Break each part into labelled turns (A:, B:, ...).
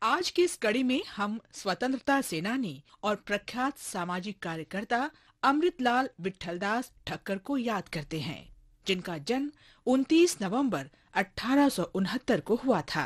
A: आज की इस कड़ी में हम स्वतंत्रता सेनानी और प्रख्यात सामाजिक कार्यकर्ता अमृतलाल विट्ठलदास ठक्कर को याद करते हैं, जिनका जन्म 29 नवंबर 1869 को हुआ था।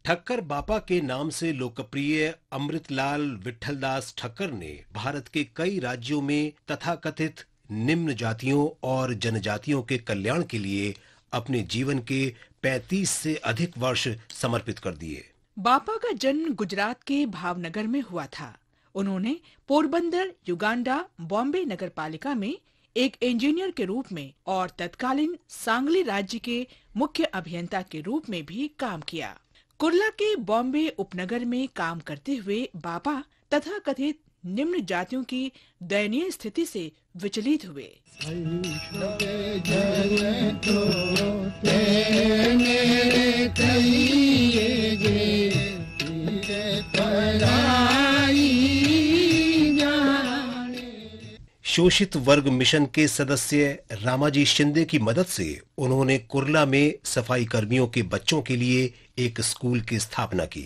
B: ठक्कर बापा के नाम से लोकप्रिय अमृतलाल विट्ठलदास ठक्कर ने भारत के कई राज्यों में तथाकथित निम्न जातियों और जनजातियों के कल्याण के लिए अपने जीवन के 35 से अधिक वर्ष समर्पित कर दिए।
A: बापा का जन्म गुजरात के भावनगर में हुआ था। उन्होंने पोरबंदर, युगांडा, बॉम्बे नगर पालिका में एक इंजीनियर के रूप में और तत्कालीन सांगली राज्य के मुख्य अभियंता के रूप में भी काम किया। कुर्ला के बॉम्बे उपनगर में काम करते हुए बापा तथाकथित निम्न जातियों की दयनीय स्थिति से विचलित हुए।
B: शोषित वर्ग मिशन के सदस्य रामाजी शिंदे की मदद से उन्होंने कुर्ला में सफाई कर्मियों के बच्चों के लिए एक स्कूल की स्थापना की।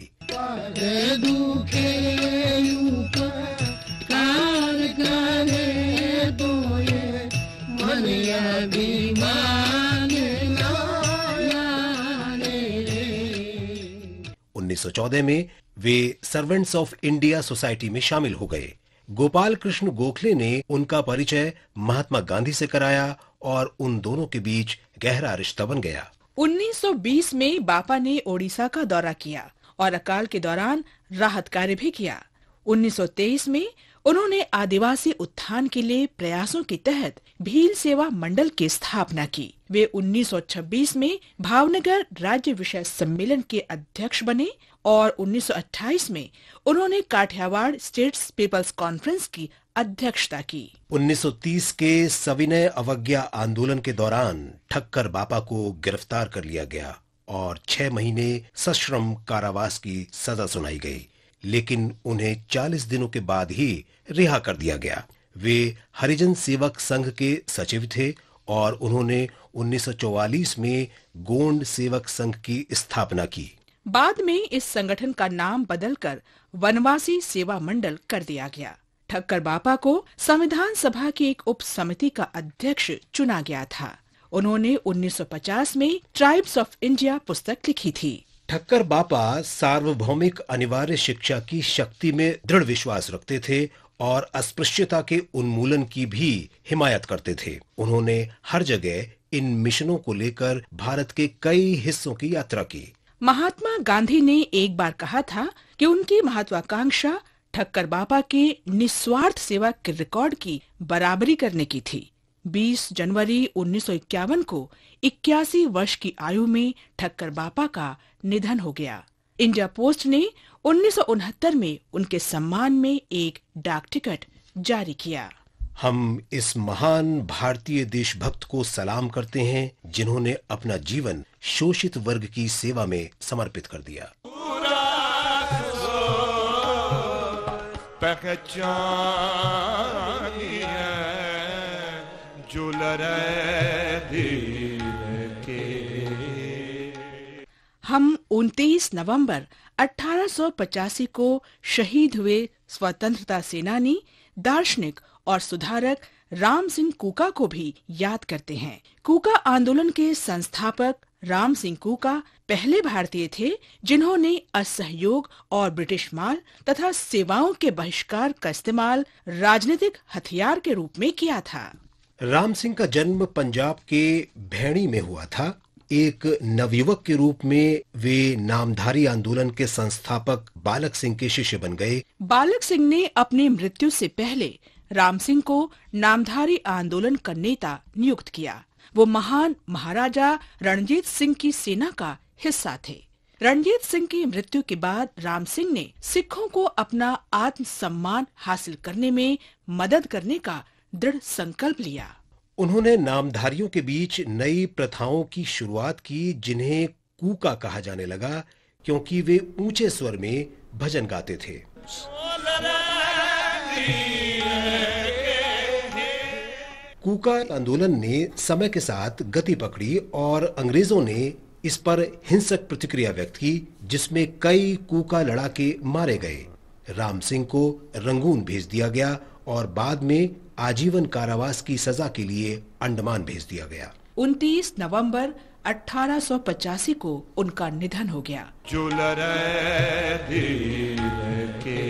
B: उन्नीस 1914 में वे सर्वेंट्स ऑफ इंडिया सोसाइटी में शामिल हो गए। गोपाल कृष्ण गोखले ने उनका परिचय महात्मा गांधी से कराया और उन दोनों के बीच गहरा रिश्ता बन गया।
A: 1920 में बापा ने ओडिशा का दौरा किया और अकाल के दौरान राहत कार्य भी किया। 1923 में उन्होंने आदिवासी उत्थान के लिए प्रयासों के तहत भील सेवा मंडल की स्थापना की। वे 1926 में भावनगर राज्य विषय सम्मेलन के अध्यक्ष बने और 1928 में उन्होंने काठियावाड़ स्टेट्स पीपल्स कॉन्फ्रेंस की अध्यक्षता की।
B: 1930 के सविनय अवज्ञा आंदोलन के दौरान ठक्कर बापा को गिरफ्तार कर लिया गया और 6 महीने सश्रम कारावास की सजा सुनाई गई, लेकिन उन्हें 40 दिनों के बाद ही रिहा कर दिया गया। वे हरिजन सेवक संघ के सचिव थे और उन्होंने 1944 में गोंड सेवक संघ की स्थापना की।
A: बाद में इस संगठन का नाम बदलकर वनवासी सेवा मंडल कर दिया गया। ठक्कर बापा को संविधान सभा की एक उप समिति का अध्यक्ष चुना गया था। उन्होंने 1950 में ट्राइब्स ऑफ इंडिया पुस्तक लिखी थी।
B: ठक्कर बापा सार्वभौमिक अनिवार्य शिक्षा की शक्ति में दृढ़ विश्वास रखते थे और अस्पृश्यता के उन्मूलन की भी हिमायत करते थे। उन्होंने हर जगह इन मिशनों को लेकर भारत के कई हिस्सों की यात्रा की।
A: महात्मा गांधी ने एक बार कहा था कि उनकी महत्वाकांक्षा ठक्कर बापा के निस्वार्थ सेवा के रिकॉर्ड की बराबरी करने की थी। 20 जनवरी 1951 को 81 वर्ष की आयु में ठक्कर बापा का निधन हो गया। इंडिया पोस्ट ने 1969 में उनके सम्मान में एक डाक टिकट जारी किया।
B: हम इस महान भारतीय देशभक्त को सलाम करते हैं जिन्होंने अपना जीवन शोषित वर्ग की सेवा में समर्पित कर दिया।
A: हम 29 नवंबर 1885 को शहीद हुए स्वतंत्रता सेनानी, दार्शनिक और सुधारक राम सिंह कूका को भी याद करते हैं। कूका आंदोलन के संस्थापक राम सिंह कूका पहले भारतीय थे जिन्होंने असहयोग और ब्रिटिश माल तथा सेवाओं के बहिष्कार का इस्तेमाल राजनीतिक हथियार के रूप में किया था।
B: राम सिंह का जन्म पंजाब के भैणी में हुआ था। एक नवयुवक के रूप में वे नामधारी आंदोलन के संस्थापक बालक सिंह के शिष्य बन गए।
A: बालक सिंह ने अपनी मृत्यु से पहले राम सिंह को नामधारी आंदोलन का नेता नियुक्त किया। वो महान महाराजा रणजीत सिंह की सेना का हिस्सा थे। रणजीत सिंह की मृत्यु के बाद राम सिंह ने सिखों को अपना आत्मसम्मान हासिल करने में मदद करने का दृढ़ संकल्प लिया।
B: उन्होंने नामधारियों के बीच नई प्रथाओं की शुरुआत की जिन्हें कूका कहा जाने लगा, क्योंकि वे ऊंचे स्वर में भजन गाते थे। कूका आंदोलन ने समय के साथ गति पकड़ी और अंग्रेजों ने इस पर हिंसक प्रतिक्रिया व्यक्त की, जिसमें कई कूका लड़ाके मारे गए। राम सिंह को रंगून भेज दिया गया और बाद में आजीवन कारावास की सजा के लिए अंडमान भेज दिया गया।
A: 29 नवंबर 1885 को उनका निधन हो गया।
C: दिल के